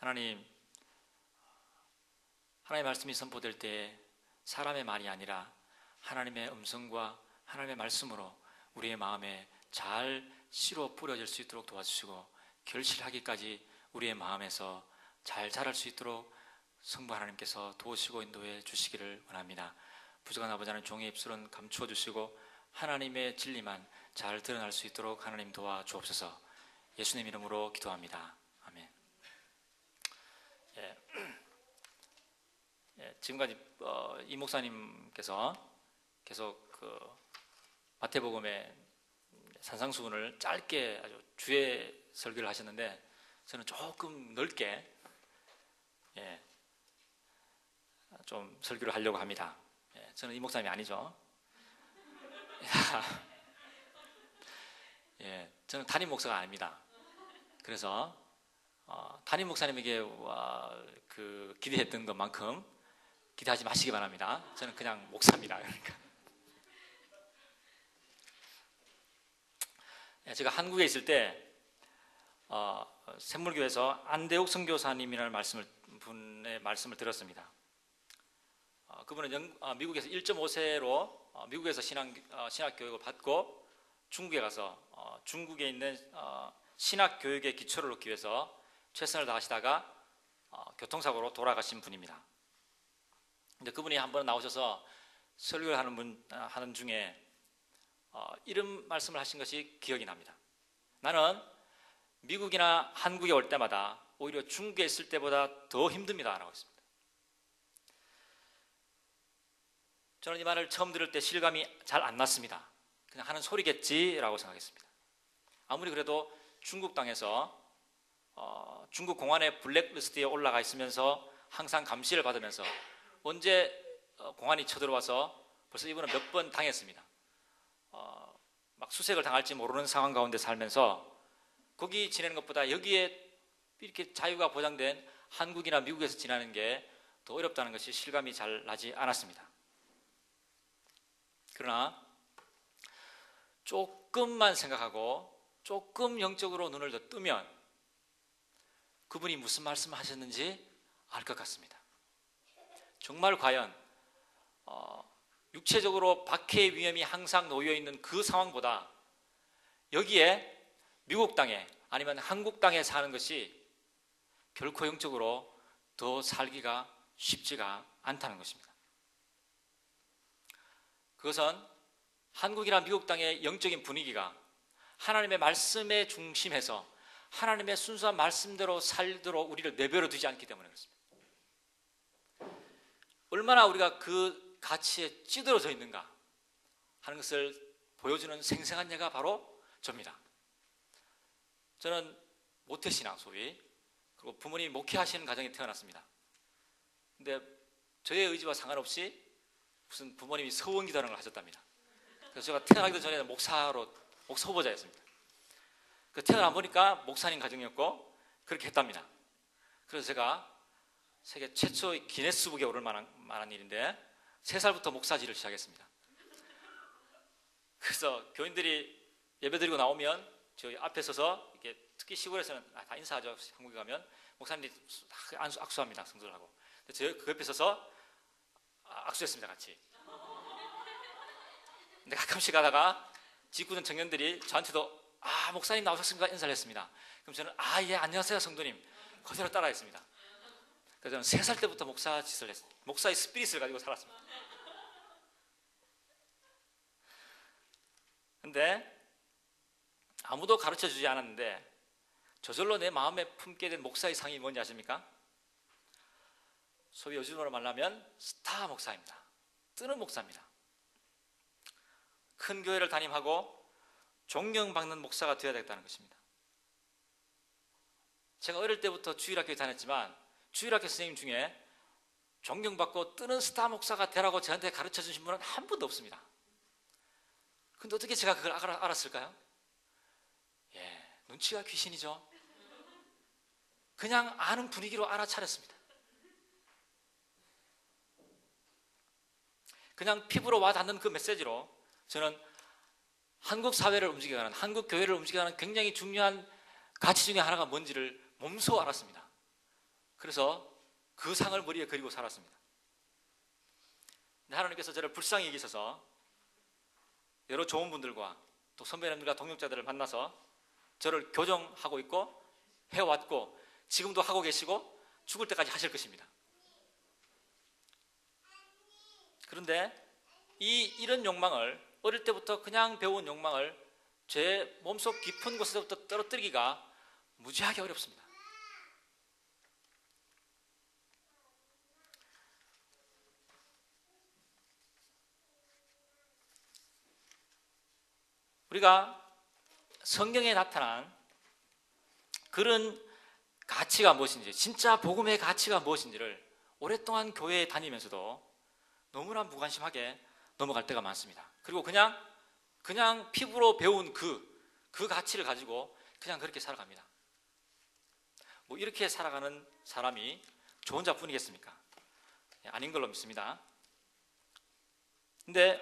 하나님 말씀이 선포될 때 사람의 말이 아니라 하나님의 음성과 하나님의 말씀으로 우리의 마음에 잘 씨로 뿌려질 수 있도록 도와주시고, 결실하기까지 우리의 마음에서 잘 자랄 수 있도록 성부 하나님께서 도우시고 인도해 주시기를 원합니다. 부족한 아버지 하나님, 종의 입술은 감추어 주시고 하나님의 진리만 잘 드러날 수 있도록 하나님 도와주옵소서. 예수님 이름으로 기도합니다. 아멘. 지금까지 이 목사님께서 계속 마태복음의 산상수훈을 짧게 아주 주에 설교를 하셨는데, 저는 조금 넓게 좀 설교를 하려고 합니다. 저는 이 목사님이 아니죠. 저는 담임 목사가 아닙니다. 그래서 담임 목사님에게 기대했던 것만큼 기대하지 마시기 바랍니다. 저는 그냥 목사입니다. 그러니까. 제가 한국에 있을 때 샘물교에서 안대옥 선교사님이라는 분의 말씀을 들었습니다. 그분은 미국에서 1.5세로 미국에서 신학 교육을 받고 중국에 가서 중국에 있는 신학 교육의 기초를 놓기 위해서 최선을 다하시다가 교통사고로 돌아가신 분입니다. 근데 그분이 한번 나오셔서 설교를 하는 중에 이런 말씀을 하신 것이 기억이 납니다. 나는 미국이나 한국에 올 때마다 오히려 중국에 있을 때보다 더 힘듭니다 라고 했습니다. 저는 이 말을 처음 들을 때 실감이 잘 안 났습니다. 그냥 하는 소리겠지 라고 생각했습니다. 아무리 그래도 중국 땅에서 중국 공안의 블랙리스트에 올라가 있으면서 항상 감시를 받으면서 언제 공안이 쳐들어와서 벌써 이분은 몇 번 당했습니다. 막 수색을 당할지 모르는 상황 가운데 살면서 거기 지내는 것보다 여기에 이렇게 자유가 보장된 한국이나 미국에서 지내는 게 더 어렵다는 것이 실감이 잘 나지 않았습니다. 그러나 조금만 생각하고 조금 영적으로 눈을 더 뜨면 그분이 무슨 말씀을 하셨는지 알 것 같습니다. 정말 과연 육체적으로 박해의 위험이 항상 놓여 있는 그 상황보다 여기에 미국 땅에 아니면 한국 땅에 사는 것이 결코 영적으로 더 살기가 쉽지가 않다는 것입니다. 그것은 한국이나 미국 땅의 영적인 분위기가 하나님의 말씀의 중심에서 하나님의 순수한 말씀대로 살도록 우리를 내버려 두지 않기 때문에 그렇습니다. 얼마나 우리가 그 가치에 찌들어져 있는가 하는 것을 보여주는 생생한 예가 바로 저입니다. 저는 모태신앙 소위, 그리고 부모님이 목회하시는 가정에 태어났습니다. 근데 저의 의지와 상관없이 무슨 부모님이 서원기도하는 걸 하셨답니다. 그래서 제가 태어나기도 전에는 목사 후보자였습니다. 태어나 보니까 목사님 가정이었고 그렇게 했답니다. 그래서 제가 세계 최초의 기네스북에 오를 만한 일인데 3살부터 목사질을 시작했습니다. 그래서 교인들이 예배드리고 나오면 저희 앞에 서서 이렇게, 특히 시골에서는 다 인사하죠. 한국에 가면 목사님들이 악수합니다. 성도들하고. 제가 그 옆에 서서 악수했습니다. 같이. 근데 가끔씩 가다가 직구는 청년들이 저한테도 목사님 나오셨습니까? 인사를 했습니다. 그럼 저는 예, 안녕하세요 성도님 그대로 따라했습니다. 그래서 저는 3살 때부터 목사 짓을 했습니다. 목사의 스피릿을 가지고 살았습니다. 근데 아무도 가르쳐 주지 않았는데 저절로 내 마음에 품게 된 목사의 상이 뭔지 아십니까? 소위 요즘으로 말하면 스타 목사입니다. 뜨는 목사입니다. 큰 교회를 담임하고 존경받는 목사가 되어야 되겠다는 것입니다. 제가 어릴 때부터 주일학교에 다녔지만 주일학교 선생님 중에 존경받고 뜨는 스타 목사가 되라고 저한테 가르쳐 주신 분은 한 분도 없습니다. 근데 어떻게 제가 그걸 알았을까요? 눈치가 귀신이죠. 그냥 아는 분위기로 알아차렸습니다. 그냥 피부로 와닿는 그 메시지로 저는 한국 사회를 움직여가는, 한국 교회를 움직여가는 굉장히 중요한 가치 중에 하나가 뭔지를 몸소 알았습니다. 그래서 그 상을 머리에 그리고 살았습니다. 근데 하나님께서 저를 불쌍히 여기셔서 여러 좋은 분들과 또 선배님들과 동역자들을 만나서 저를 교정하고 있고 해왔고 지금도 하고 계시고 죽을 때까지 하실 것입니다. 그런데 이런 욕망을 어릴 때부터 그냥 배운 욕망을 제 몸속 깊은 곳에서부터 떨어뜨리기가 무지하게 어렵습니다. 우리가 성경에 나타난 그런 가치가 무엇인지, 진짜 복음의 가치가 무엇인지를 오랫동안 교회에 다니면서도 너무나 무관심하게 넘어갈 때가 많습니다. 그리고 그냥 피부로 배운 그 가치를 가지고 그냥 그렇게 살아갑니다. 뭐 이렇게 살아가는 사람이 좋은 자뿐이겠습니까? 아닌 걸로 믿습니다. 근데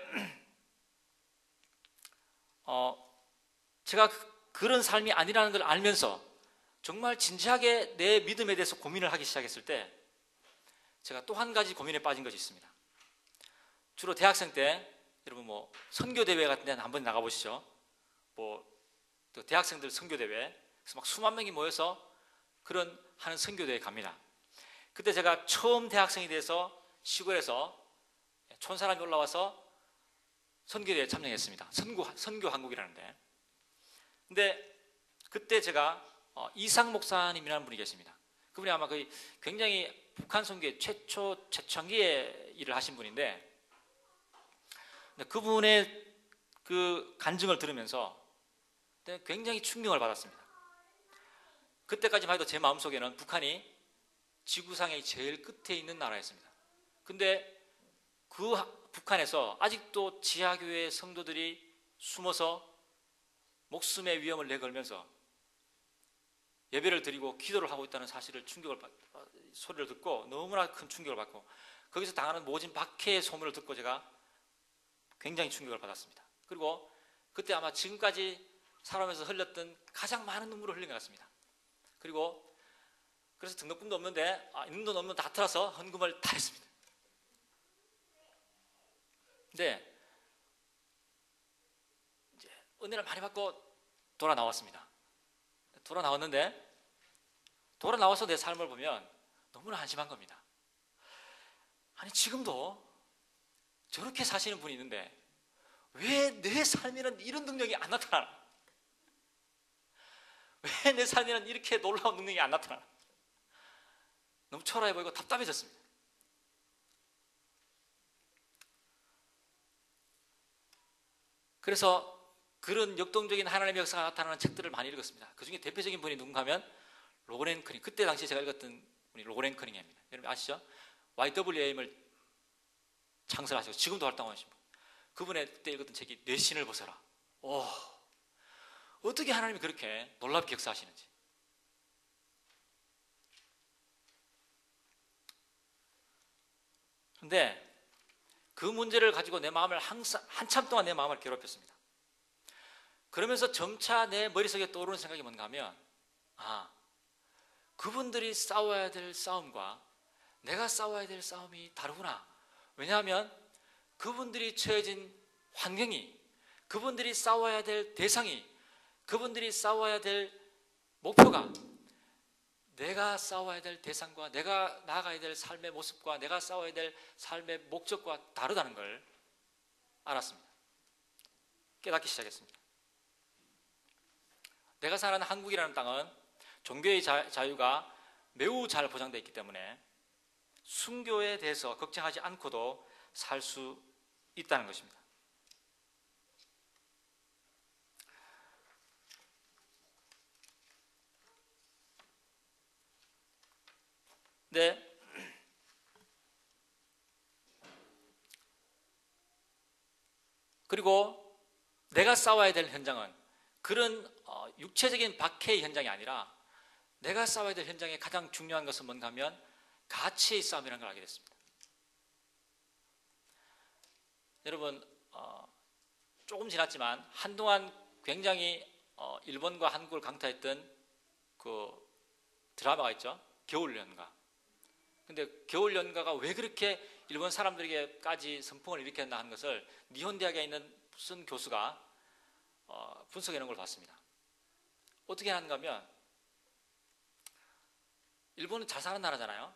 제가 그런 삶이 아니라는 걸 알면서 정말 진지하게 내 믿음에 대해서 고민을 하기 시작했을 때 제가 또 한 가지 고민에 빠진 것이 있습니다. 주로 대학생 때 여러분 뭐 선교대회 같은 데는 한번 나가보시죠. 뭐 대학생들 선교대회, 그래서 막 수만 명이 모여서 그런 하는 선교대회 갑니다. 그때 제가 처음 대학생이 돼서 시골에서 촌사람이 올라와서 선교대회에 참여했습니다. 선교 한국이라는데. 근데 그때 제가 이상 목사님이라는 분이 계십니다. 그분이 아마 거의 굉장히 북한 선교의 최초기에 일을 하신 분인데, 그분의 그 간증을 들으면서 굉장히 충격을 받았습니다. 그때까지만 해도 제 마음속에는 북한이 지구상의 제일 끝에 있는 나라였습니다. 근데 그 북한에서 아직도 지하교회 성도들이 숨어서 목숨의 위험을 내걸면서 예배를 드리고 기도를 하고 있다는 사실을 소리를 듣고 너무나 큰 충격을 받고, 거기서 당하는 모진 박해의 소문을 듣고 제가 굉장히 충격을 받았습니다. 그리고 그때 아마 지금까지 살아오면서 흘렸던 가장 많은 눈물을 흘린 것 같습니다. 그래서 등록금도 없는데 있는 돈 없는 다 틀어서 헌금을 다 했습니다. 근데 이제 은혜를 많이 받고 돌아 나왔습니다. 돌아 나와서 내 삶을 보면 너무나 한심한 겁니다. 아니 지금도 저렇게 사시는 분이 있는데 왜 내 삶에는 이런 능력이 안 나타나나? 왜 내 삶에는 이렇게 놀라운 능력이 안 나타나나? 너무 초라해 보이고 답답해졌습니다. 그래서 그런 역동적인 하나님의 역사가 나타나는 책들을 많이 읽었습니다. 그 중에 대표적인 분이 누군가 하면 로렌 커닝, 그때 당시에 제가 읽었던 분이 로렌 커닝입니다. 여러분 아시죠? YWAM을 창설하시고 지금도 활동하시는 분. 그분의 그때 읽었던 책이 내 신을 벗어라. 어떻게 하나님이 그렇게 놀랍게 역사하시는지. 그런데 그 문제를 가지고 내 마음을 한참 동안 내 마음을 괴롭혔습니다. 그러면서 점차 내 머릿속에 떠오르는 생각이 뭔가 하면 그분들이 싸워야 될 싸움과 내가 싸워야 될 싸움이 다르구나. 왜냐하면 그분들이 처해진 환경이, 그분들이 싸워야 될 대상이, 그분들이 싸워야 될 목표가 내가 싸워야 될 대상과 내가 나아가야 될 삶의 모습과 내가 싸워야 될 삶의 목적과 다르다는 걸 알았습니다. 깨닫기 시작했습니다. 내가 사는 한국이라는 땅은 종교의 자유가 매우 잘 보장되어 있기 때문에 순교에 대해서 걱정하지 않고도 살 수 있다는 것입니다. 네. 그리고 내가 싸워야 될 현장은 그런 육체적인 박해의 현장이 아니라 내가 싸워야 될 현장의 가장 중요한 것은 뭔가 하면 가치의 싸움이라는 걸 알게 됐습니다. 여러분 조금 지났지만 한동안 굉장히 일본과 한국을 강타했던 그 드라마가 있죠. 겨울연가. 근데 겨울 연가가 왜 그렇게 일본 사람들에게까지 선풍을 일으켰나 하는 것을 니혼 대학에 있는 무슨 교수가 분석해 놓은 걸 봤습니다. 어떻게 하는가 하면 일본은 잘 사는 나라잖아요.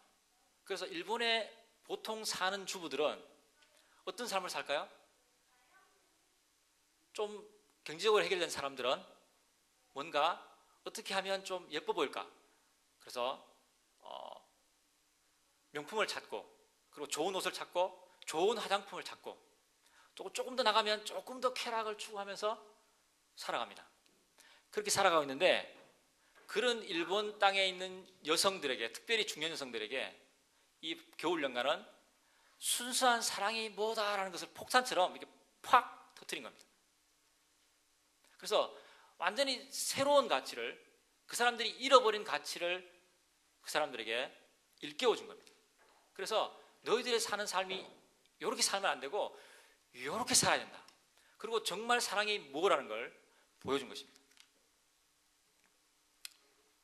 그래서 일본에 보통 사는 주부들은 어떤 삶을 살까요? 좀 경제적으로 해결된 사람들은 뭔가 어떻게 하면 좀 예뻐 보일까? 그래서 명품을 찾고, 그리고 좋은 옷을 찾고, 좋은 화장품을 찾고, 또 조금 더 나가면 조금 더 쾌락을 추구하면서 살아갑니다. 그렇게 살아가고 있는데, 그런 일본 땅에 있는 여성들에게, 특별히 중년 여성들에게 이 겨울 연가는 순수한 사랑이 뭐다라는 것을 폭탄처럼 이렇게 팍 터뜨린 겁니다. 그래서 완전히 새로운 가치를, 그 사람들이 잃어버린 가치를 그 사람들에게 일깨워 준 겁니다. 그래서 너희들이 사는 삶이 이렇게 살면 안 되고 이렇게 살아야 된다. 그리고 정말 사랑이 뭐라는 걸 보여준 것입니다.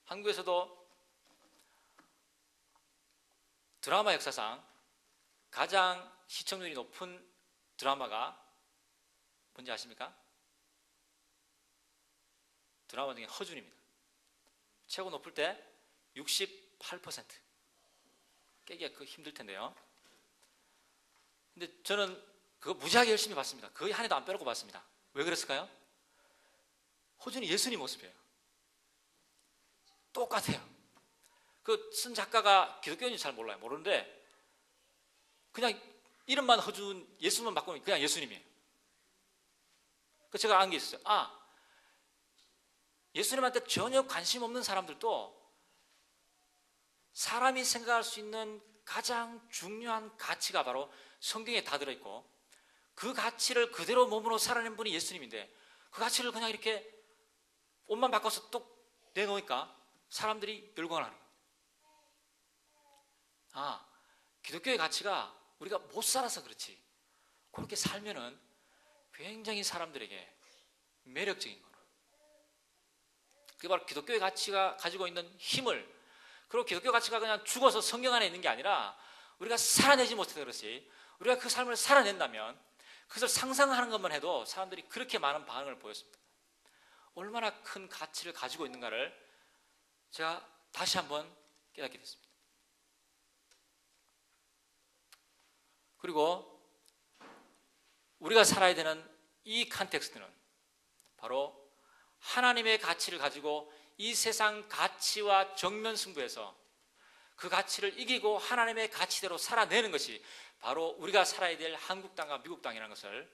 한국에서도 드라마 역사상 가장 시청률이 높은 드라마가 뭔지 아십니까? 드라마 중에 허준입니다. 최고 높을 때 68%. 깨기가 힘들 텐데요. 근데 저는 그거 무지하게 열심히 봤습니다. 거의 한 해도 안 빼놓고 봤습니다. 왜 그랬을까요? 허준이 예수님 모습이에요. 똑같아요. 그 쓴 작가가 기독교인인지 잘 몰라요. 모르는데 그냥 이름만 허준, 예수만 바꾸면 그냥 예수님이에요. 그 제가 안 게 있었어요. 예수님한테 전혀 관심 없는 사람들도 사람이 생각할 수 있는 가장 중요한 가치가 바로 성경에 다 들어있고, 그 가치를 그대로 몸으로 살아낸 분이 예수님인데, 그 가치를 그냥 이렇게 옷만 바꿔서 뚝 내놓으니까 사람들이 열광을 하는 거예요. 기독교의 가치가 우리가 못 살아서 그렇지, 그렇게 살면은 굉장히 사람들에게 매력적인 거예요. 그게 바로 기독교의 가치가 가지고 있는 힘을, 그리고 기독교 가치가 그냥 죽어서 성경 안에 있는 게 아니라 우리가 살아내지 못해서 그렇지, 우리가 그 삶을 살아낸다면 그것을 상상하는 것만 해도 사람들이 그렇게 많은 반응을 보였습니다. 얼마나 큰 가치를 가지고 있는가를 제가 다시 한번 깨닫게 됐습니다. 그리고 우리가 살아야 되는 이 컨텍스트는 바로 하나님의 가치를 가지고 이 세상 가치와 정면 승부해서 그 가치를 이기고 하나님의 가치대로 살아내는 것이 바로 우리가 살아야 될 한국 땅과 미국 땅이라는 것을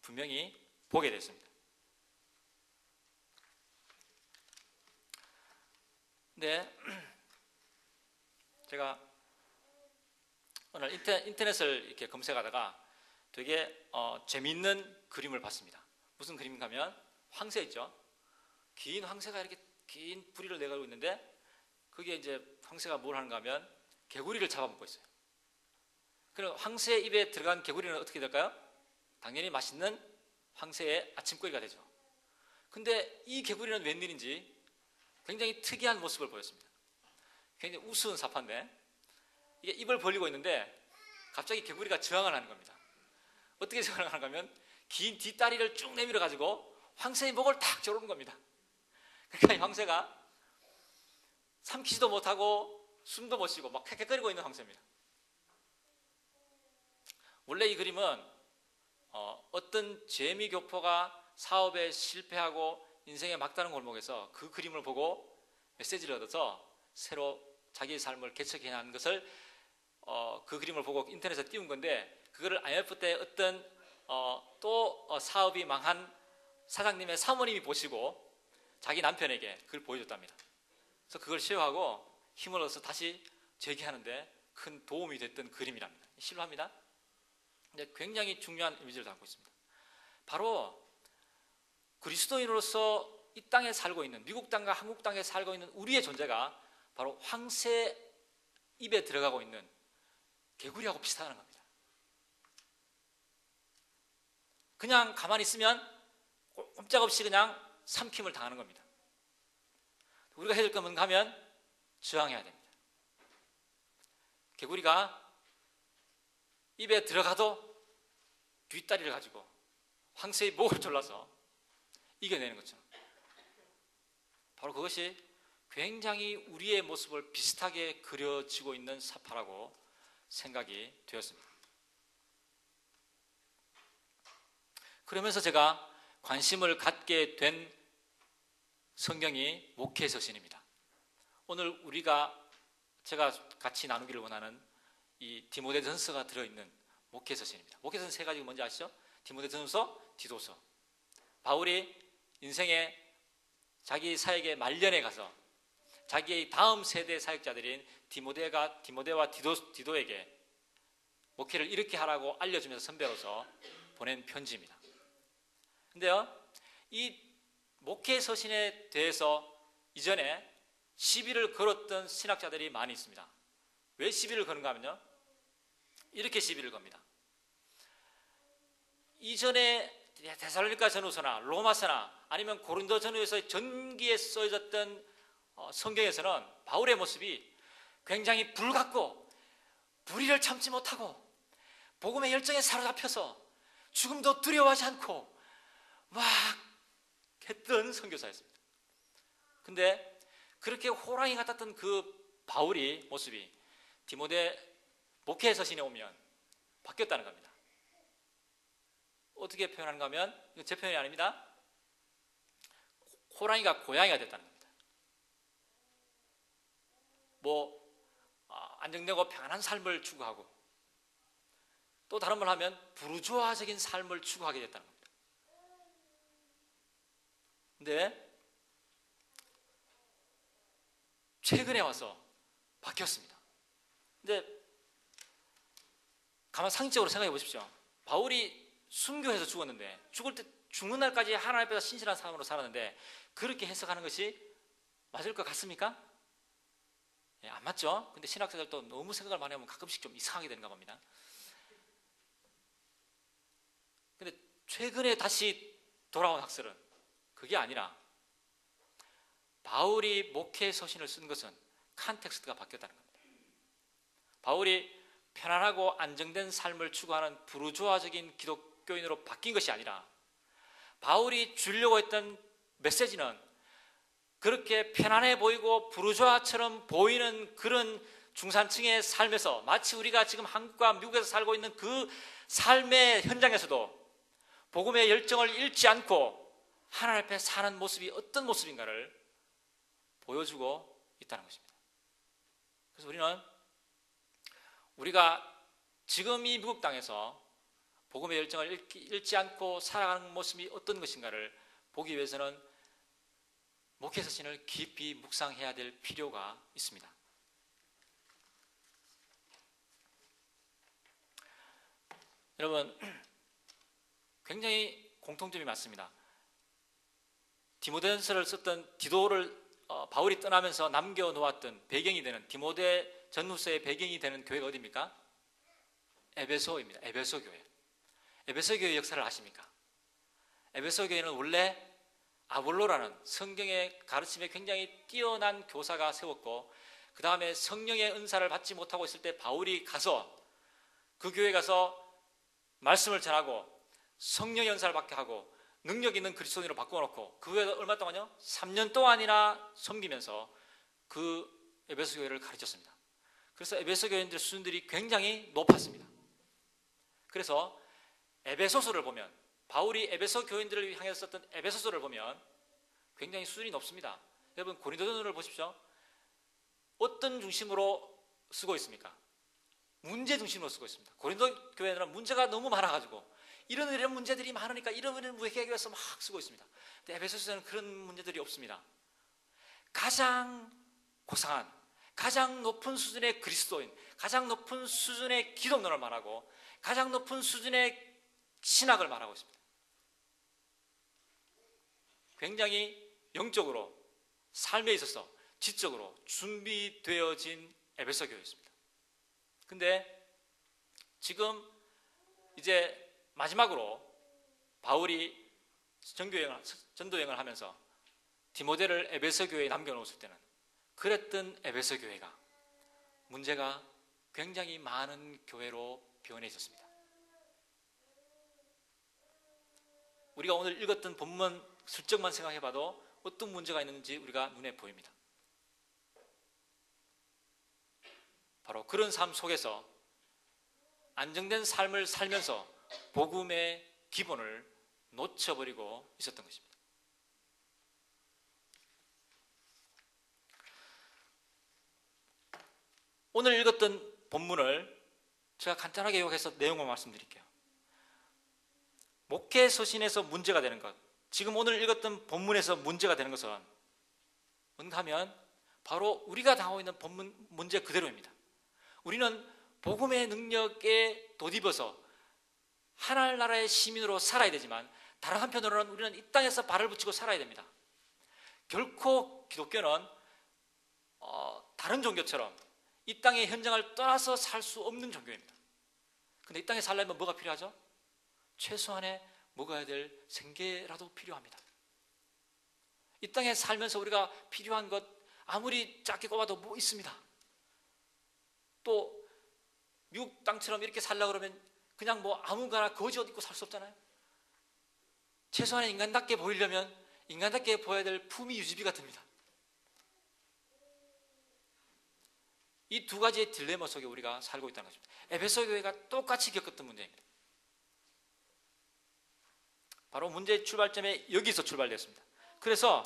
분명히 보게 됐습니다. 근데 제가 오늘 인터넷을 이렇게 검색하다가 되게 재미있는 그림을 봤습니다. 무슨 그림인가 하면 황새 있죠? 긴 황새가 이렇게 긴 부리를 내가지고 있는데, 그게 이제 황새가 뭘 하는가 하면 개구리를 잡아먹고 있어요. 그럼 황새의 입에 들어간 개구리는 어떻게 될까요? 당연히 맛있는 황새의 아침거리가 되죠. 근데 이 개구리는 웬일인지 굉장히 특이한 모습을 보였습니다. 굉장히 우스운 사파인데, 이게 입을 벌리고 있는데 갑자기 개구리가 저항을 하는 겁니다. 어떻게 저항을 하는가 하면 긴 뒷다리를 쭉 내밀어 가지고 황새의 목을 탁 조르는 겁니다. 그러니까 이 황새가 삼키지도 못하고 숨도 못 쉬고 막 헥헥거리고 있는 황새입니다. 원래 이 그림은 어떤 재미교포가 사업에 실패하고 인생의 막다른 골목에서 그 그림을 보고 메시지를 얻어서 새로 자기의 삶을 개척해 나가는 것을 그 그림을 보고 인터넷에 띄운 건데, 그거를 IMF 때 어떤 또 사업이 망한 사장님의 사모님이 보시고 자기 남편에게 그걸 보여줬답니다. 그래서 그걸 쉐어하고 힘을 얻어서 다시 재기하는데 큰 도움이 됐던 그림이랍니다. 실화입니다. 근데 굉장히 중요한 이미지를 담고 있습니다. 바로 그리스도인으로서 이 땅에 살고 있는, 미국 땅과 한국 땅에 살고 있는 우리의 존재가 바로 황새 입에 들어가고 있는 개구리하고 비슷하다는 겁니다. 그냥 가만히 있으면 꼼짝없이 그냥 삼킴을 당하는 겁니다. 우리가 해야 될 것은 가면 저항해야 됩니다. 개구리가 입에 들어가도 뒷다리를 가지고 황새의 목을 졸라서 이겨내는 거죠. 바로 그것이 굉장히 우리의 모습을 비슷하게 그려지고 있는 사파라고 생각이 되었습니다. 그러면서 제가 관심을 갖게 된 성경이 목회서신입니다. 오늘 제가 같이 나누기를 원하는 이 디모데전서가 들어있는 목회서신입니다. 목회서신 세 가지가 뭔지 아시죠? 디모데전서, 디도서. 바울이 인생의 자기 사역의 말년에 가서 자기의 다음 세대 사역자들인 디모데와 디도에게 목회를 이렇게 하라고 알려주면서 선배로서 보낸 편지입니다. 근데요, 이 목회서신에 대해서 이전에 시비를 걸었던 신학자들이 많이 있습니다. 왜 시비를 거는가 하면요, 이렇게 시비를 겁니다. 이전에 데살로니가 전후서나 로마서나 아니면 고린도 전후에서 전기에 써졌던 성경에서는 바울의 모습이 굉장히 불같고 불의를 참지 못하고 복음의 열정에 사로잡혀서 죽음도 두려워하지 않고 막 했던 선교사였습니다. 근데 그렇게 호랑이 같았던 그 바울이 모습이 디모데 목회서신에 오면 바뀌었다는 겁니다. 어떻게 표현하는가 하면, 이건 제 표현이 아닙니다. 호랑이가 고양이가 됐다는 겁니다. 안정되고 평안한 삶을 추구하고, 또 다른 말 하면 부르주아적인 삶을 추구하게 됐다는 겁니다. 근데 최근에 와서 바뀌었습니다. 근데 가만 상식적으로 생각해 보십시오. 바울이 순교해서 죽었는데, 죽는 날까지 하나님 앞에서 신실한 삶으로 살았는데 그렇게 해석하는 것이 맞을 것 같습니까? 예, 안 맞죠? 근데 신학자들도 너무 생각을 많이 하면 가끔씩 좀 이상하게 되는가 봅니다. 근데 최근에 다시 돌아온 학설은 그게 아니라 바울이 목회서신을 쓴 것은 컨텍스트가 바뀌었다는 겁니다. 바울이 편안하고 안정된 삶을 추구하는 부르주아적인 기독교인으로 바뀐 것이 아니라 바울이 주려고 했던 메시지는 그렇게 편안해 보이고 부르주아처럼 보이는 그런 중산층의 삶에서, 마치 우리가 지금 한국과 미국에서 살고 있는 그 삶의 현장에서도 복음의 열정을 잃지 않고 하나님 앞에 사는 모습이 어떤 모습인가를 보여주고 있다는 것입니다. 그래서 우리가 지금 이 미국 땅에서 복음의 열정을 잃지 않고 살아가는 모습이 어떤 것인가를 보기 위해서는 목회서신을 깊이 묵상해야 될 필요가 있습니다. 여러분, 굉장히 공통점이 많습니다. 디모데전서를 썼던 디도를 바울이 떠나면서 남겨놓았던 배경이 되는, 디모데 전후서의 배경이 되는 교회가 어디입니까? 에베소입니다. 에베소 교회. 에베소 교회 역사를 아십니까? 에베소 교회는 원래 아볼로라는 성경의 가르침에 굉장히 뛰어난 교사가 세웠고, 그 다음에 성령의 은사를 받지 못하고 있을 때 바울이 가서 그 교회에 가서 말씀을 전하고 성령의 은사를 받게 하고 능력 있는 그리스도인으로 바꿔놓고 그 후에 얼마 동안요? 3년 동안이나 섬기면서 그 에베소 교회를 가르쳤습니다. 그래서 에베소 교인들 수준들이 굉장히 높았습니다. 그래서 에베소서를 보면, 바울이 에베소 교인들을 향해서 썼던 에베소서를 보면 굉장히 수준이 높습니다. 여러분, 고린도전서를 보십시오. 어떤 중심으로 쓰고 있습니까? 문제 중심으로 쓰고 있습니다. 고린도 교회는 문제가 너무 많아가지고 이런 문제들이 많으니까 이런 회개하기 위해서 막 쓰고 있습니다. 근데 에베소서는 그런 문제들이 없습니다. 가장 고상한, 가장 높은 수준의 그리스도인, 가장 높은 수준의 기독론을 말하고 가장 높은 수준의 신학을 말하고 있습니다. 굉장히 영적으로, 삶에 있어서 지적으로 준비되어진 에베소 교회였습니다. 근데 지금 이제 마지막으로 바울이 전도여행을 하면서 디모데를 에베소 교회에 남겨놓았을 때는 그랬던 에베소 교회가 문제가 굉장히 많은 교회로 변해 있었습니다. 우리가 오늘 읽었던 본문 슬쩍만 생각해봐도 어떤 문제가 있는지 우리가 눈에 보입니다. 바로 그런 삶 속에서 안정된 삶을 살면서 복음의 기본을 놓쳐버리고 있었던 것입니다. 오늘 읽었던 본문을 제가 간단하게 요약해서 내용을 말씀드릴게요. 목회 서신에서 문제가 되는 것, 지금 오늘 읽었던 본문에서 문제가 되는 것은 뭔가 하면 바로 우리가 당하고 있는 본문 문제 그대로입니다. 우리는 복음의 능력에 돋입어서 하나님나라의 시민으로 살아야 되지만 다른 한편으로는 우리는 이 땅에서 발을 붙이고 살아야 됩니다. 결코 기독교는 다른 종교처럼 이 땅의 현장을 떠나서 살 수 없는 종교입니다. 그런데 이 땅에 살려면 뭐가 필요하죠? 최소한의 먹어야 될 생계라도 필요합니다. 이 땅에 살면서 우리가 필요한 것 아무리 작게 꼽아도 뭐 있습니다. 또 미국 땅처럼 이렇게 살려고 그러면 그냥 뭐 아무거나 거지 옷 입고 살 수 없잖아요. 최소한의 인간답게 보이려면 인간답게 보여야 될 품위 유지비가 듭니다. 이 두 가지의 딜레마 속에 우리가 살고 있다는 것입니다. 에베소 교회가 똑같이 겪었던 문제입니다. 바로 문제의 출발점에 여기서 출발되었습니다. 그래서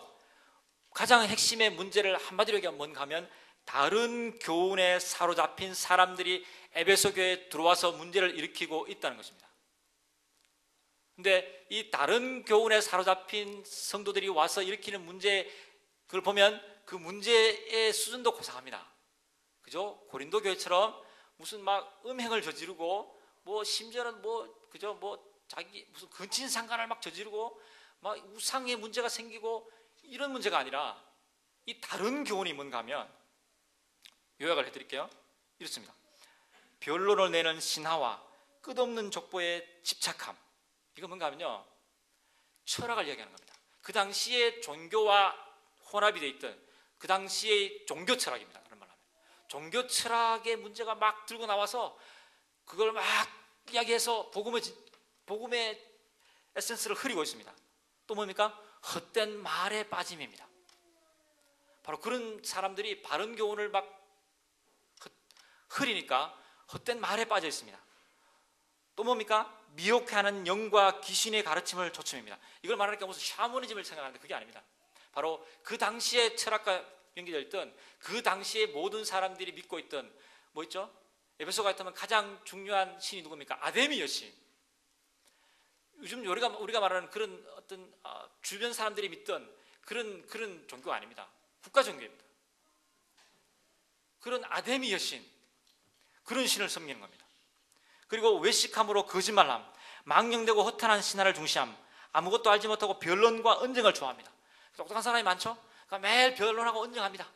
가장 핵심의 문제를 한마디로 얘기하면 뭔가 하면 다른 교훈에 사로잡힌 사람들이 에베소 교회에 들어와서 문제를 일으키고 있다는 것입니다. 그런데 이 다른 교훈에 사로잡힌 성도들이 와서 일으키는 문제, 그걸 보면 그 문제의 수준도 고상합니다. 그죠? 고린도 교회처럼 무슨 막 음행을 저지르고 뭐 심지어는 자기 무슨 근친상간을 막 저지르고 막 우상의 문제가 생기고 이런 문제가 아니라 이 다른 교훈이 뭔가 하면 요약을 해드릴게요. 이렇습니다. 변론을 내는 신하와 끝없는 족보에 집착함, 이거 뭔가 하면요 철학을 이야기하는 겁니다. 그 당시에 종교와 혼합이 되어 있던 그 당시의 종교 철학입니다. 그런 말로 하면 종교 철학의 문제가 막 들고 나와서 그걸 막 이야기해서 복음의 에센스를 흐리고 있습니다. 또 뭡니까? 헛된 말에 빠짐입니다. 바로 그런 사람들이 바른 교훈을 막 흐리니까 헛된 말에 빠져 있습니다. 또 뭡니까? 미혹하는 영과 귀신의 가르침을 조춤입니다. 이걸 말하니까 무슨 샤머니즘을 생각하는데 그게 아닙니다. 바로 그 당시에 철학과 연계되어 있던 그 당시에 모든 사람들이 믿고 있던 뭐 있죠? 에베소 같으면 가장 중요한 신이 누굽니까? 아데미 여신. 요즘 우리가 말하는 그런 어떤 주변 사람들이 믿던 그런 종교가 아닙니다. 국가 종교입니다. 그런 아데미 여신, 그런 신을 섬기는 겁니다. 그리고 외식함으로 거짓말함, 망령되고 허탄한 신화를 중시함, 아무것도 알지 못하고 변론과 언쟁을 좋아합니다. 똑똑한 사람이 많죠? 그러니까 매일 변론하고 언쟁합니다.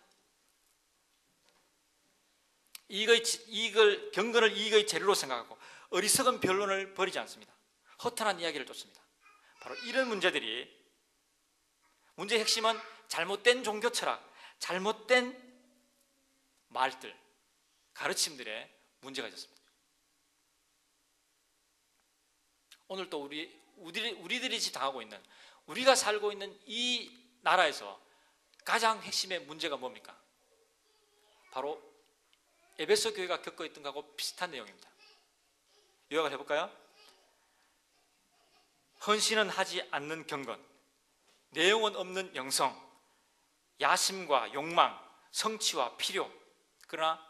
경건을 이익의 재료로 생각하고 어리석은 변론을 버리지 않습니다. 허탄한 이야기를 쫓습니다. 바로 이런 문제들이, 문제의 핵심은 잘못된 종교 철학, 잘못된 말들, 가르침들에 문제가 있었습니다. 오늘 또 우리들이 당하고 있는, 우리가 살고 있는 이 나라에서 가장 핵심의 문제가 뭡니까? 바로 에베소 교회가 겪고 있던 것하고 비슷한 내용입니다. 요약을 해볼까요? 헌신은 하지 않는 경건, 내용은 없는 영성, 야심과 욕망, 성취와 필요. 그러나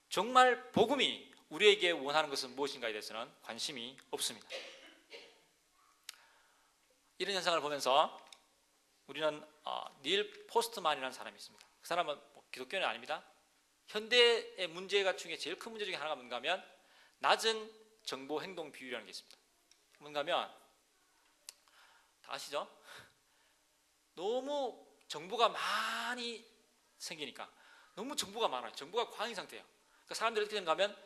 정말 복음이 우리에게 원하는 것은 무엇인가에 대해서는 관심이 없습니다. 이런 현상을 보면서 우리는 닐 포스트만이라는 사람이 있습니다. 그 사람은 기독교는 아닙니다. 현대의 문제가 중에 제일 큰 문제 중에 하나가 뭔가 하면 낮은 정보 행동 비율이라는 게 있습니다. 뭔가 하면 다 아시죠? 너무 정보가 많이 생기니까 너무 정보가 많아요. 정보가 과잉 상태예요. 그러니까 사람들이 어떻게 되는가 하면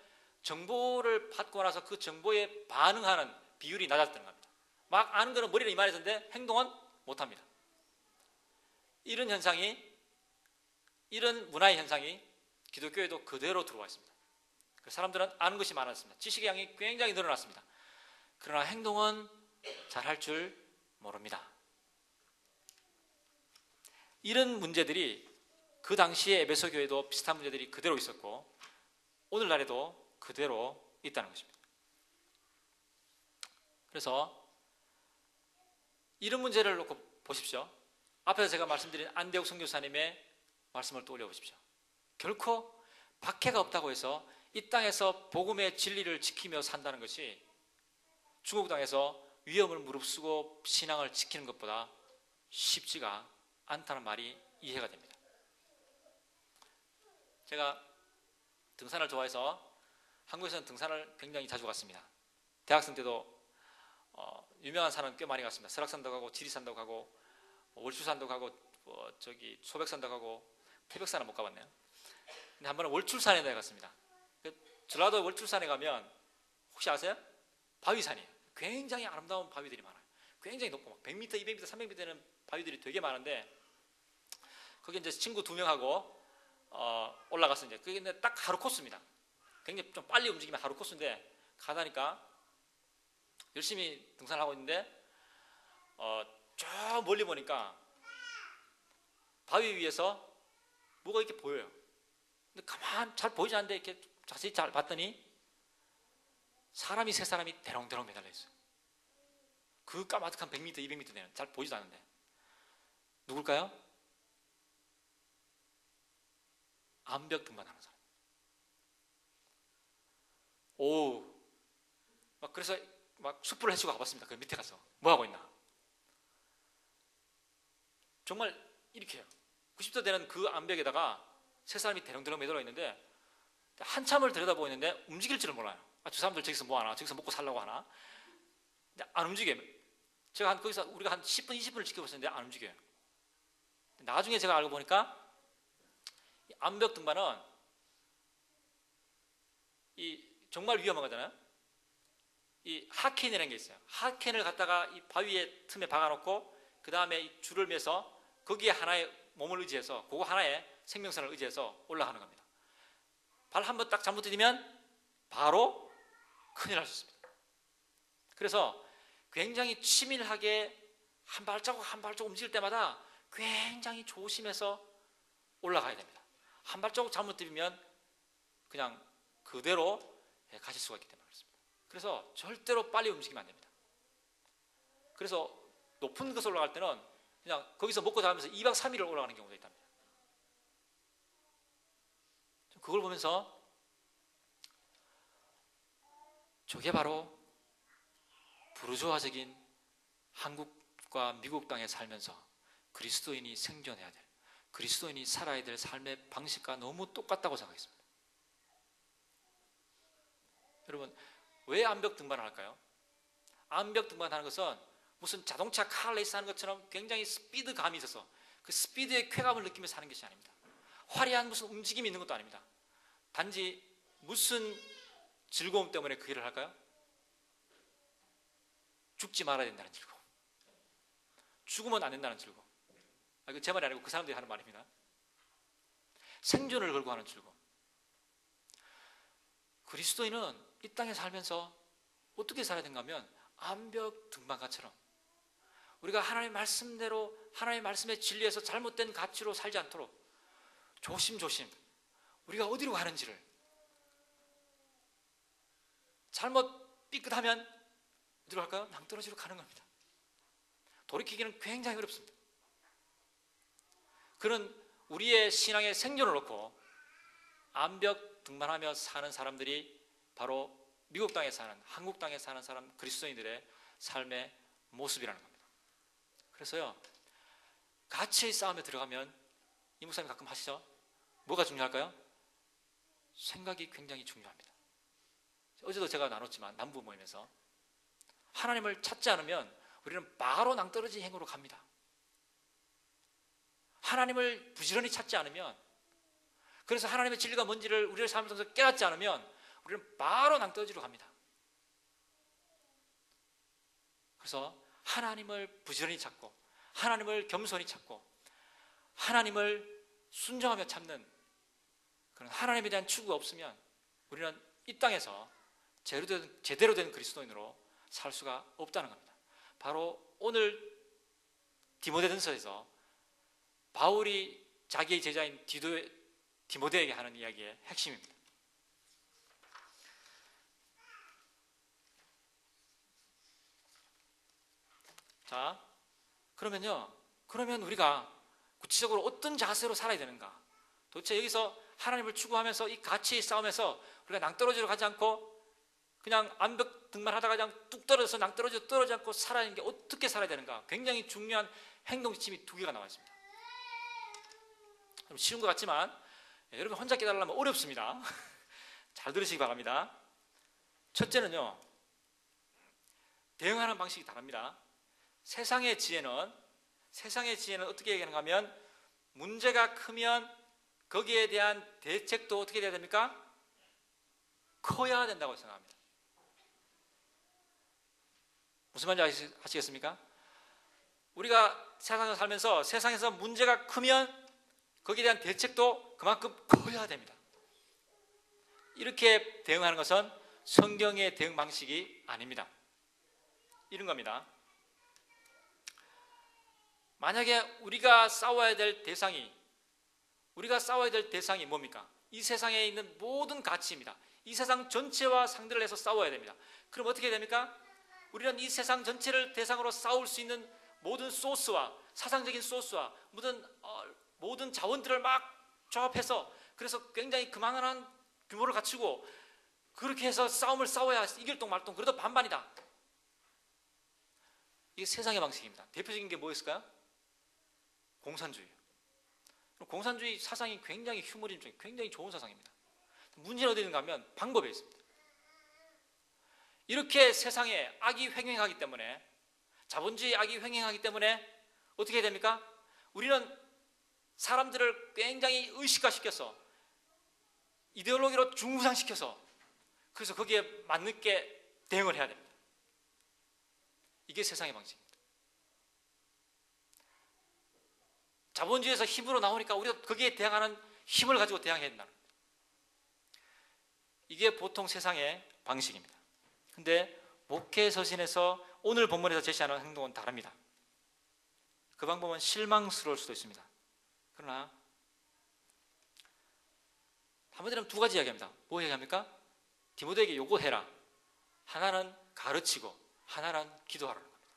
정보를 받고 나서 그 정보에 반응하는 비율이 낮았다는 겁니다. 막 아는 거는 머리를 이만해서인데 행동은 못합니다. 이런 현상이, 이런 문화의 현상이 기독교에도 그대로 들어와 있습니다. 사람들은 아는 것이 많았습니다. 지식의 양이 굉장히 늘어났습니다. 그러나 행동은 잘할 줄 모릅니다. 이런 문제들이 그 당시에 에베소 교회도 비슷한 문제들이 그대로 있었고 오늘날에도 그대로 있다는 것입니다. 그래서 이런 문제를 놓고 보십시오. 앞에서 제가 말씀드린 안대옥 선교사님의 말씀을 떠올려 보십시오. 결코 박해가 없다고 해서 이 땅에서 복음의 진리를 지키며 산다는 것이 중국 땅에서 위험을 무릅쓰고 신앙을 지키는 것보다 쉽지가 않다는 말이 이해가 됩니다. 제가 등산을 좋아해서 한국에서는 등산을 굉장히 자주 갔습니다. 대학생 때도 유명한 산은 꽤 많이 갔습니다. 설악산도 가고 지리산도 가고 월출산도 가고 소백산도 가고 태백산은 못 가봤네요. 근데 한 번은 월출산에 내려갔습니다. 전라도 월출산에 가면 혹시 아세요? 바위산이에요. 굉장히 아름다운 바위들이 많아요. 굉장히 높고 100m, 200m, 300m 되는 바위들이 되게 많은데 거기 이제 친구 2명하고 올라가서 이제 그게 딱 하루 코스입니다. 굉장히 좀 빨리 움직이면 하루 코스인데 가다니까 열심히 등산을 하고 있는데 저 멀리 보니까 바위 위에서 뭐가 이렇게 보여요. 근데 가만 잘 보이지 않는데 이렇게 자세히 잘 봤더니 사람이 세 사람이 대롱대롱 매달려 있어요. 그 까마득한 100m, 200m 되는 잘 보이지도 않는데 누굴까요? 암벽 등반하는 사람. 그래서 막 숯불을 해치고 가봤습니다. 그 밑에 가서 뭐 하고 있나? 정말 이렇게 해요. 90도 되는 그 암벽에다가 세 사람이 대롱대롱 매달려 있는데 한참을 들여다보고 있는데 움직일 줄을 몰라요. 저 사람들 저기서 뭐 하나? 저기서 먹고 살라고 하나? 근데 안 움직여요. 제가 거기서 우리가 한 10분, 20분을 지켜봤었는데 안 움직여요. 나중에 제가 알고 보니까 이 암벽 등반은 정말 위험한 거잖아요. 이 하켄이라는 게 있어요. 하켄을 갖다가 이 바위의 틈에 박아놓고 그 다음에 이 줄을 매서 거기에 하나의 몸을 의지해서 그거 하나의 생명선을 의지해서 올라가는 겁니다. 발 한 번 딱 잘못 디디면 바로 큰일 날 수 있습니다. 그래서 굉장히 치밀하게 한 발자국 한 발자국 움직일 때마다 굉장히 조심해서 올라가야 됩니다. 한 발자국 잘못 디디면 그냥 그대로 가실 수가 있기 때문에 그렇습니다. 그래서 절대로 빨리 움직이면 안 됩니다. 그래서 높은 곳에 올라갈 때는 그냥 거기서 먹고 자면서 2박 3일을 올라가는 경우도 있답니다. 그걸 보면서 저게 바로 부르주아적인 한국과 미국 땅에 살면서 그리스도인이 생존해야 될, 그리스도인이 살아야 될 삶의 방식과 너무 똑같다고 생각했습니다. 여러분, 왜 암벽 등반을 할까요? 암벽 등반하는 것은 무슨 자동차 카레이스 하는 것처럼 굉장히 스피드감이 있어서 그 스피드의 쾌감을 느끼면서 하는 것이 아닙니다. 화려한 무슨 움직임이 있는 것도 아닙니다. 단지 무슨 즐거움 때문에 그 일을 할까요? 죽지 말아야 된다는 즐거움. 죽으면 안 된다는 즐거움. 이거 제 말이 아니고 그 사람들이 하는 말입니다. 생존을 걸고 하는 즐거움. 그리스도인은 이 땅에 살면서 어떻게 살아야 되는가 하면 암벽 등반가처럼 우리가 하나님의 말씀대로 하나님의 말씀의 진리에서 잘못된 가치로 살지 않도록 조심조심 우리가 어디로 가는지를 잘못 삐끗하면 어디로 갈까요? 낭떠러지로 가는 겁니다. 돌이키기는 굉장히 어렵습니다. 그런 우리의 신앙의 생존을 놓고 암벽 등반하며 사는 사람들이 바로 미국 땅에 사는, 한국 땅에 사는 사람 그리스도인들의 삶의 모습이라는 겁니다. 그래서요, 가치의 싸움에 들어가면 이 목사님 가끔 하시죠? 뭐가 중요할까요? 생각이 굉장히 중요합니다. 어제도 제가 나눴지만 남부 모임에서 하나님을 찾지 않으면 우리는 바로 낭떠러지 행으로 갑니다. 하나님을 부지런히 찾지 않으면, 그래서 하나님의 진리가 뭔지를 우리의 삶을 통해서 깨닫지 않으면 우리는 바로 낭떠러지로 갑니다. 그래서 하나님을 부지런히 찾고 하나님을 겸손히 찾고 하나님을 순종하며 찾는 그런 하나님에 대한 추구가 없으면 우리는 이 땅에서 제대로 된 그리스도인으로 살 수가 없다는 겁니다. 바로 오늘 디모데전서에서 바울이 자기의 제자인 디모데에게 하는 이야기의 핵심입니다. 자, 그러면 우리가 구체적으로 어떤 자세로 살아야 되는가? 도대체 여기서 하나님을 추구하면서 이 가치의 싸움에서 우리가 낭떠러지로 가지 않고 그냥 암벽 등만 하다가 그냥 뚝 떨어져서 떨어지지 않고 살아야 하는 게 어떻게 살아야 되는가? 굉장히 중요한 행동 지침이 2개가 나와 있습니다. 쉬운 것 같지만 여러분 혼자 깨달으려면 어렵습니다. 잘 들으시기 바랍니다. 첫째는요, 대응하는 방식이 다릅니다. 세상의 지혜는 어떻게 얘기하는가 하면 문제가 크면 거기에 대한 대책도 어떻게 돼야 됩니까? 커야 된다고 생각합니다. 무슨 말인지 아시겠습니까? 우리가 세상에서 살면서 세상에서 문제가 크면 거기에 대한 대책도 그만큼 커야 됩니다. 이렇게 대응하는 것은 성경의 대응 방식이 아닙니다. 이런 겁니다. 만약에 우리가 싸워야 될 대상이 뭡니까? 이 세상에 있는 모든 가치입니다. 이 세상 전체와 상대를 해서 싸워야 됩니다. 그럼 어떻게 됩니까? 우리는 이 세상 전체를 대상으로 싸울 수 있는 모든 소스와 사상적인 소스와 모든 자원들을 막 조합해서 그래서 굉장히 그만한 규모를 갖추고 그렇게 해서 싸움을 싸워야 이길 동 말동 그래도 반반이다. 이게 세상의 방식입니다. 대표적인 게 뭐였을까요? 공산주의. 공산주의 사상이 굉장히 휴머리즘적인 굉장히 좋은 사상입니다. 문제는 어디 있는가 하면 방법에 있습니다. 이렇게 세상에 악이 횡행하기 때문에 자본주의 악이 횡행하기 때문에 어떻게 됩니까? 우리는 사람들을 굉장히 의식화시켜서 이데올로기로 중구상시켜서 그래서 거기에 맞게 대응을 해야 됩니다. 이게 세상의 방식입니다. 자본주의에서 힘으로 나오니까 우리가 거기에 대항하는 힘을 가지고 대항해야 된다는 겁니다. 이게 보통 세상의 방식입니다. 근데 목회서신에서 오늘 본문에서 제시하는 행동은 다릅니다. 그 방법은 실망스러울 수도 있습니다. 그러나 한마디로 2가지 이야기합니다. 뭐 얘기합니까? 디모데에게 요거 해라. 하나는 가르치고 하나는 기도하라는 겁니다.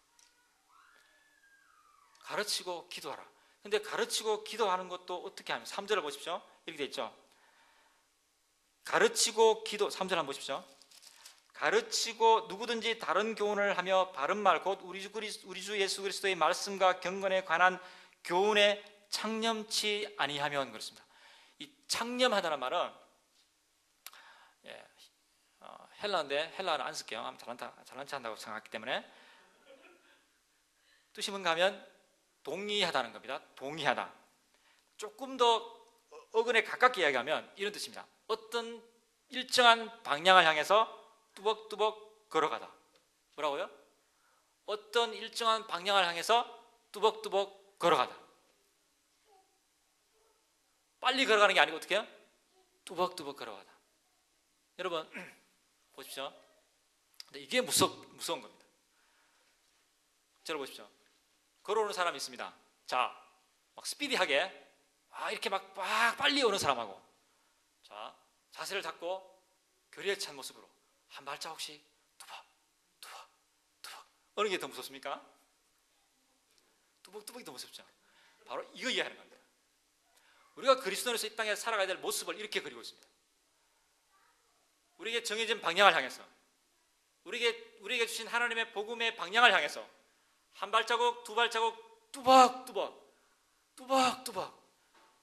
가르치고 기도하라. 근데 가르치고 기도하는 것도 어떻게 하면 3절을 보십시오. 이렇게 돼 있죠. 가르치고 기도 3절 한번 보십시오. 가르치고 누구든지 다른 교훈을 하며 바른 말 곧 우리 주 예수 그리스도의 말씀과 경건에 관한 교훈에 창념치 아니하면 그렇습니다. 이 창념하다는 말은 헬라인데 헬라어는 안 쓸게요. 잘난 체 한다고 생각하기 때문에 뜻이 뭔가 하면 동의하다는 겁니다. 동의하다. 조금 더 어근에 가깝게 이야기하면 이런 뜻입니다. 어떤 일정한 방향을 향해서 뚜벅뚜벅 걸어가다. 뭐라고요? 어떤 일정한 방향을 향해서 뚜벅뚜벅 걸어가다. 빨리 걸어가는 게 아니고 어떻게 해요? 뚜벅뚜벅 걸어가다. 여러분 보십시오. 근데 이게 무서운 겁니다. 저를 보십시오. 걸어오는 사람이 있습니다. 자, 막 스피디하게 이렇게 막 빨리 오는 사람하고 자, 자세를 잡고 교리에 찬 모습으로 한 발자국씩 뚜벅뚜벅 어느 게 더 무섭습니까? 뚜벅뚜벅이 더 무섭죠. 바로 이거 이해하는 겁니다. 우리가 그리스도인으로서 이 땅에 살아가야 될 모습을 이렇게 그리고 있습니다. 우리에게 정해진 방향을 향해서 우리에게 주신 하나님의 복음의 방향을 향해서 한 발자국, 2발자국 뚜벅뚜벅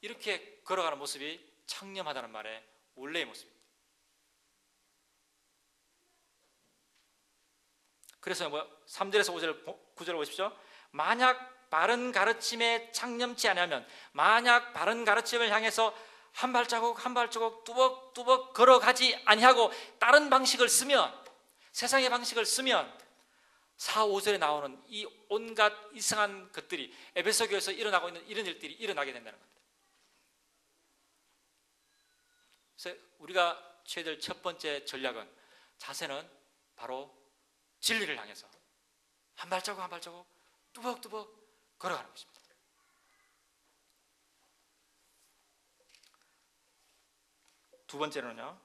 이렇게 걸어가는 모습이 창념하다는 말의 원래의 모습입니다. 그래서 3절에서 5절, 9절을 보십시오. 만약 바른 가르침에 창념치 아니하면 만약 바른 가르침을 향해서 한 발자국 뚜벅뚜벅 걸어가지 아니하고 다른 방식을 쓰면 세상의 방식을 쓰면 4, 5절에 나오는 이 온갖 이상한 것들이 에베소 교회에서 일어나고 있는 이런 일들이 일어나게 된다는 겁니다. 그래서 우리가 취해야 될 첫 번째 전략은, 자세는 바로 진리를 향해서 한 발자국 한 발자국 뚜벅뚜벅 걸어가는 것입니다. 두 번째로는요,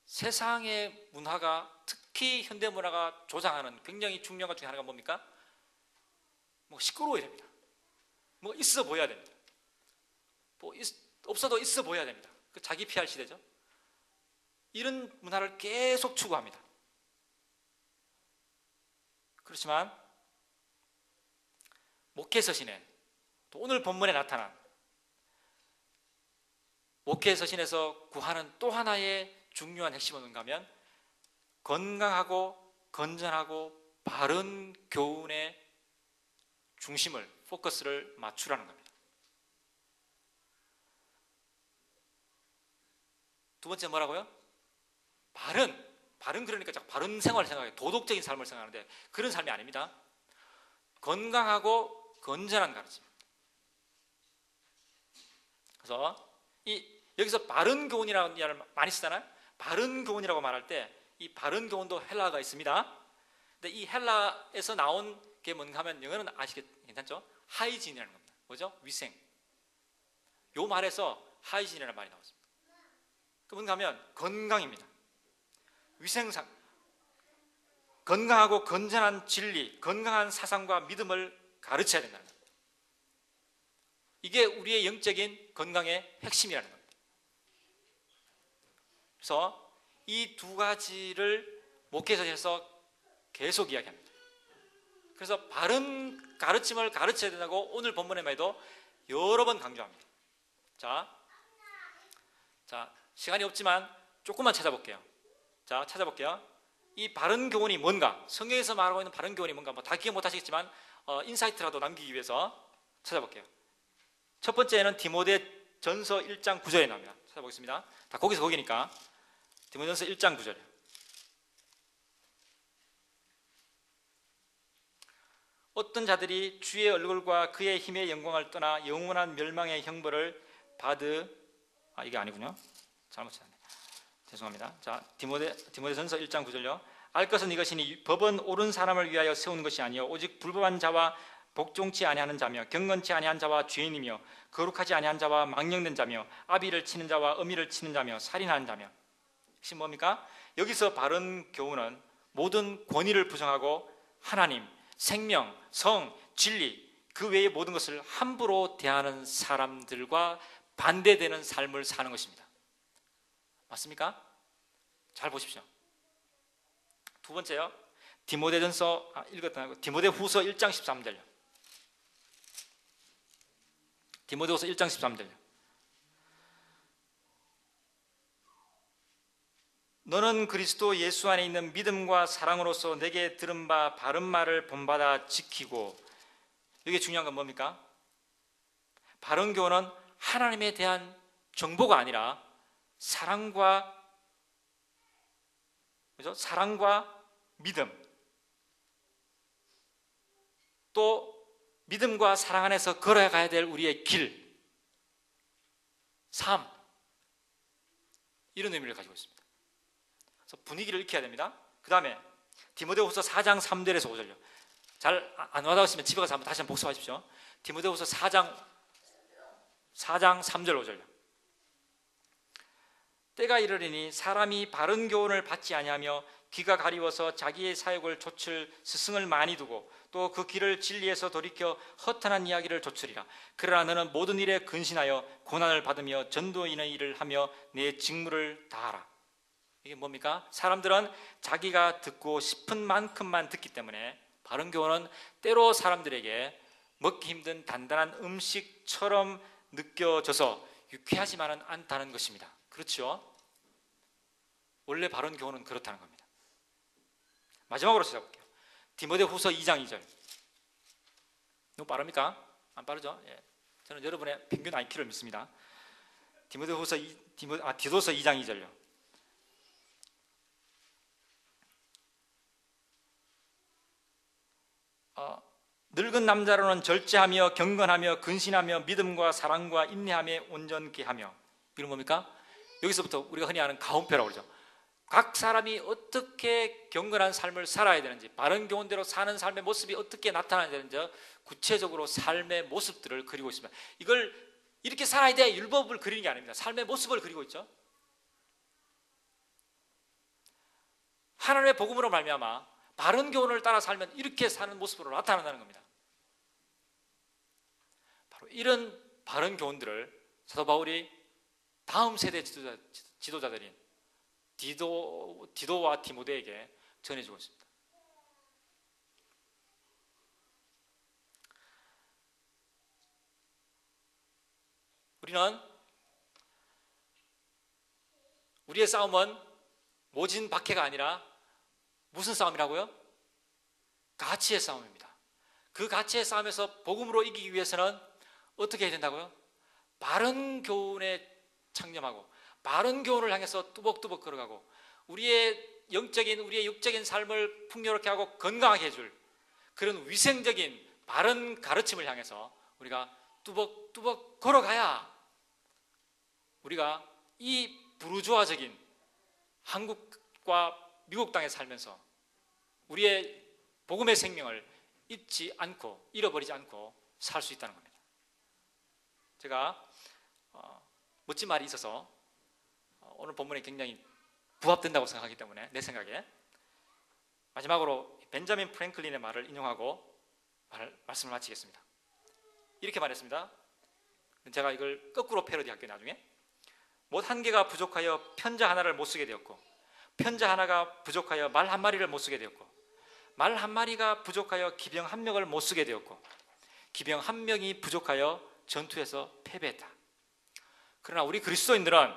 세상의 문화가, 특히 현대 문화가 조장하는 굉장히 중요한 것 중에 하나가 뭡니까? 뭐 시끄러워야 됩니다. 뭐 있어 보여야 됩니다. 뭐 없어도 있어 보여야 됩니다. 그 자기 PR 시대죠. 이런 문화를 계속 추구합니다. 그렇지만 목회 서신에, 또 오늘 본문에 나타난 목회 서신에서 구하는 또 하나의 중요한 핵심은 뭔가 하면, 건강하고 건전하고 바른 교훈의 중심을, 포커스를 맞추라는 겁니다. 두 번째 뭐라고요? 바른 그러니까 자꾸 바른 생활을 생각해요. 도덕적인 삶을 생각하는데 그런 삶이 아닙니다. 건강하고 건전한 가르침. 그래서 여기서 바른 교훈이라는 말을 많이 쓰잖아요. 바른 교훈이라고 말할 때 이 바른 교훈도 헬라어가 있습니다. 근데 이 헬라에서 나온 게 뭔가 하면, 영어는 괜찮죠? 하이진이라는 겁니다. 뭐죠? 위생. 요 말에서 하이진이라는 말이 나왔습니다. 그 뭔가 하면 건강입니다. 위생상, 건강하고 건전한 진리, 건강한 사상과 믿음을 가르쳐야 된다는 겁니다. 이게 우리의 영적인 건강의 핵심이라는 겁니다. 그래서 이 두 가지를 목회서에서 계속 이야기합니다. 그래서 바른 가르침을 가르쳐야 된다고 오늘 본문에만 해도 여러 번 강조합니다. 자, 시간이 없지만 조금만 찾아볼게요. 자, 찾아볼게요. 이 바른 교훈이 뭔가, 성경에서 말하고 있는 바른 교훈이 뭔가, 뭐 다 기억 못 하시겠지만 인사이트라도 남기기 위해서 찾아볼게요. 첫 번째는 디모데전서 1장 9절에 나옵니다. 찾아보겠습니다. 다 거기서 거기니까. 디모데전서 1장 9절이에요. 어떤 자들이 주의 얼굴과 그의 힘의 영광을 떠나 영원한 멸망의 형벌을 이게 아니군요. 잘못 찾았네. 죄송합니다. 자, 디모데전서 1장 9절요. 알 것은 이것이니 법은 옳은 사람을 위하여 세우는 것이 아니요 오직 불법한 자와 복종치 아니하는 자며 경건치 아니한 자와 죄인이며 거룩하지 아니한 자와 망령된 자며 아비를 치는 자와 어미를 치는 자며 살인하는 자며. 핵심 뭡니까? 여기서 바른 교훈은 모든 권위를 부정하고 하나님, 생명, 성, 진리, 그 외의 모든 것을 함부로 대하는 사람들과 반대되는 삶을 사는 것입니다. 맞습니까? 잘 보십시오. 두 번째요, 디모데전서 디모데후서 1장 13절요. 디모데후서 1장 13절요. 너는 그리스도 예수 안에 있는 믿음과 사랑으로서 내게 들은 바 바른 말을 본받아 지키고. 이게 중요한 건 뭡니까? 바른 교훈은 하나님에 대한 정보가 아니라 사랑과 믿음, 또 믿음과 사랑 안에서 걸어가야 될 우리의 길, 삶, 이런 의미를 가지고 있습니다. 그래서 분위기를 익혀야 됩니다. 그 다음에 디모데후서 4장 3절에서 5절요. 잘 안 와닿으시면 집에 가서 다시 한번 복습하십시오. 디모데후서 4장 3절 5절요. 때가 이르리니 사람이 바른 교훈을 받지 아니하며 귀가 가리워서 자기의 사욕을 좇을 스승을 많이 두고 또 그 길을 진리에서 돌이켜 허탄한 이야기를 좇으리라. 그러나 너는 모든 일에 근신하여 고난을 받으며 전도인의 일을 하며 내 직무를 다하라. 이게 뭡니까? 사람들은 자기가 듣고 싶은 만큼만 듣기 때문에 바른 교훈은 때로 사람들에게 먹기 힘든 단단한 음식처럼 느껴져서 유쾌하지만은 않다는 것입니다. 그렇죠? 원래 바른 교훈은 그렇다는 겁니다. 마지막으로 찾아볼게요. 디모데후서 2장 2절. 너무 빠릅니까? 안 빠르죠? 예. 저는 여러분의 평균 IQ를 믿습니다. 디도서 2장 2절요. 늙은 남자로는 절제하며 경건하며 근신하며 믿음과 사랑과 인내하며 온전케 하며. 이건 뭡니까? 여기서부터 우리가 흔히 아는 가운표라고 그러죠. 각 사람이 어떻게 경건한 삶을 살아야 되는지, 바른 교훈대로 사는 삶의 모습이 어떻게 나타나야 되는지 구체적으로 삶의 모습들을 그리고 있습니다. 이걸 이렇게 살아야 돼, 율법을 그리는 게 아닙니다. 삶의 모습을 그리고 있죠. 하나님의 복음으로 말미암아 바른 교훈을 따라 살면 이렇게 사는 모습으로 나타난다는 겁니다. 바로 이런 바른 교훈들을 사도 바울이 다음 세대 지도자들인 디도와 디모데에게 전해주고 있습니다. 우리는 우리의 싸움은 모진 박해가 아니라 무슨 싸움이라고요? 가치의 싸움입니다. 그 가치의 싸움에서 복음으로 이기기 위해서는 어떻게 해야 된다고요? 바른 교훈에 창념하고 바른 교훈을 향해서 뚜벅뚜벅 걸어가고 우리의 육적인 삶을 풍요롭게 하고 건강하게 해줄 그런 위생적인 바른 가르침을 향해서 우리가 뚜벅뚜벅 걸어가야 우리가 이 부르주아적인 한국과 미국 땅에 살면서 우리의 복음의 생명을 잃어버리지 않고 살 수 있다는 겁니다. 제가 멋진 말이 있어서 오늘 본문에 굉장히 부합된다고 생각하기 때문에 내 생각에 마지막으로 벤자민 프랭클린의 말을 인용하고 말씀을 마치겠습니다. 이렇게 말했습니다. 제가 이걸 거꾸로 패러디할게요. 나중에 못 한 개가 부족하여 편자 하나를 못 쓰게 되었고 편자 하나가 부족하여 말 한 마리를 못 쓰게 되었고 말 한 마리가 부족하여 기병 한 명을 못 쓰게 되었고 기병 한 명이 부족하여 전투에서 패배했다. 그러나 우리 그리스도인들은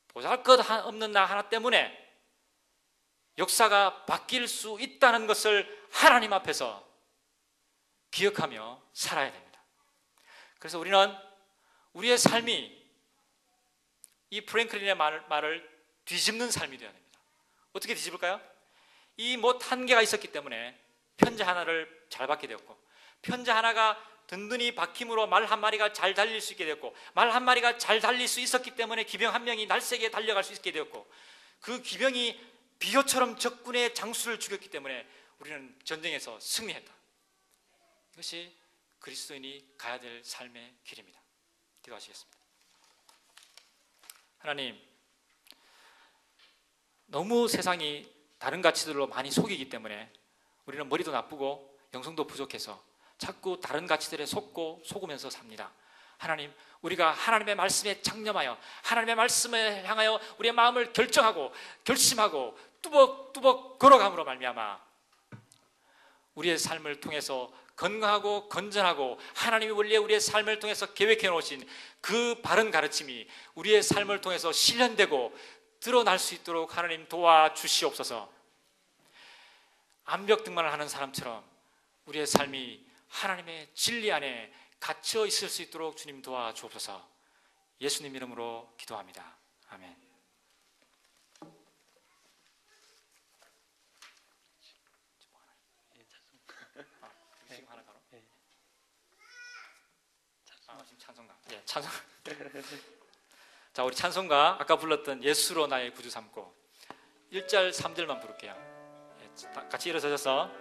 보잘것없는 나 하나 때문에 역사가 바뀔 수 있다는 것을 하나님 앞에서 기억하며 살아야 됩니다. 그래서 우리는 우리의 삶이 이 프랭클린의 말을 뒤집는 삶이 되어야 됩니다. 어떻게 뒤집을까요? 이 못 한 개가 있었기 때문에 편자 하나를 잘 받게 되었고 편자 하나가 든든히 박힘으로 말 한 마리가 잘 달릴 수 있게 되었고 말 한 마리가 잘 달릴 수 있었기 때문에 기병 한 명이 날쌔게 달려갈 수 있게 되었고 그 기병이 비호처럼 적군의 장수를 죽였기 때문에 우리는 전쟁에서 승리했다. 이것이 그리스도인이 가야 될 삶의 길입니다. 기도하시겠습니다. 하나님, 너무 세상이 다른 가치들로 많이 속이기 때문에 우리는 머리도 나쁘고 영성도 부족해서 자꾸 다른 가치들에 속으면서 삽니다. 하나님, 우리가 하나님의 말씀에 창념하여 하나님의 말씀을 향하여 우리의 마음을 결심하고 뚜벅뚜벅 걸어감으로 말미암아 우리의 삶을 통해서 건강하고 건전하고 하나님이 원래 우리의 삶을 통해서 계획해 놓으신 그 바른 가르침이 우리의 삶을 통해서 실현되고 드러날 수 있도록 하나님 도와주시옵소서. 암벽 등반을 하는 사람처럼 우리의 삶이 하나님의 진리 안에 갇혀 있을 수 있도록 주님 도와주옵소서. 예수님 이름으로 기도합니다. 아멘. 지금 하나 바로? 지금 찬송가. 예, 찬송. 자, 우리 찬송가 아까 불렀던 예수로 나의 구주 삼고 1절 3절만 부를게요. 예, 같이 일어서셔서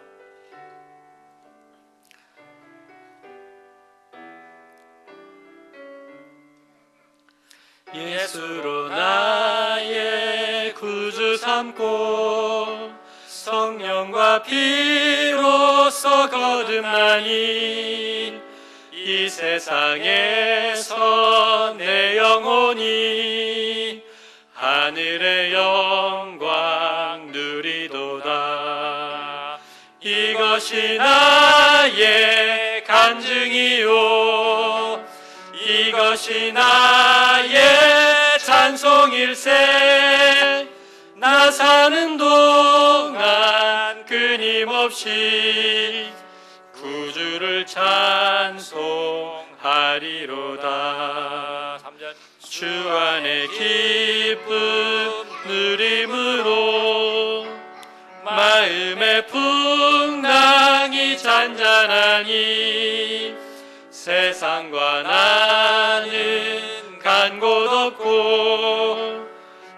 예수로 나의 구주 삼고 성령과 피로써 거듭나니 이 세상에서 내 영혼이 하늘의 영광 누리도다. 이것이 나의 간증이요 이것이 나의 찬송일세. 나 사는 동안 끊임없이 구주를 찬송하리로다. 3절. 주 안의 기쁨 누림으로 마음의 풍랑 잔잔하니 세상과 나는 간 곳 없고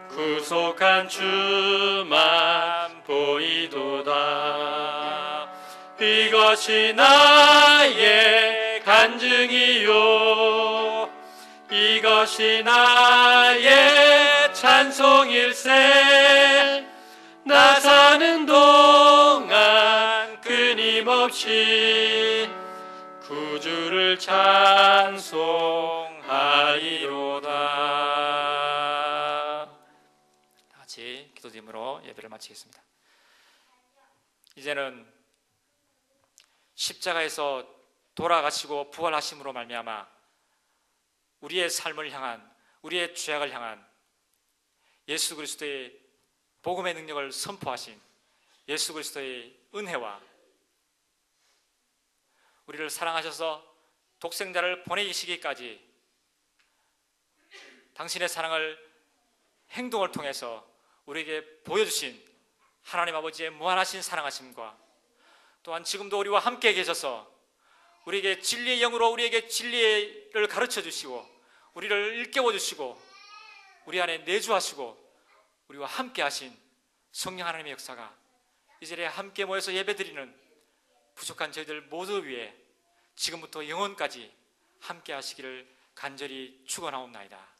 구속한 주만 보이도다. 이것이 나의 간증이요 이것이 나의 찬송일세. 나 사는 동안 끊임없이 구주를 찬송하리로다. 같이 기도드림으로 예배를 마치겠습니다. 이제는 십자가에서 돌아가시고 부활하심으로 말미암아 우리의 삶을 향한, 우리의 죄악을 향한 예수 그리스도의 복음의 능력을 선포하신 예수 그리스도의 은혜와 우리를 사랑하셔서 독생자를 보내시기까지 당신의 사랑을 행동을 통해서 우리에게 보여주신 하나님 아버지의 무한하신 사랑하심과 또한 지금도 우리와 함께 계셔서 우리에게 진리의 영으로 우리에게 진리를 가르쳐 주시고 우리를 일깨워 주시고 우리 안에 내주하시고 우리와 함께 하신 성령 하나님의 역사가 이 자리에 함께 모여서 예배드리는 부족한 저희들 모두 위에 지금부터 영원까지 함께 하시기를 간절히 축원하옵나이다.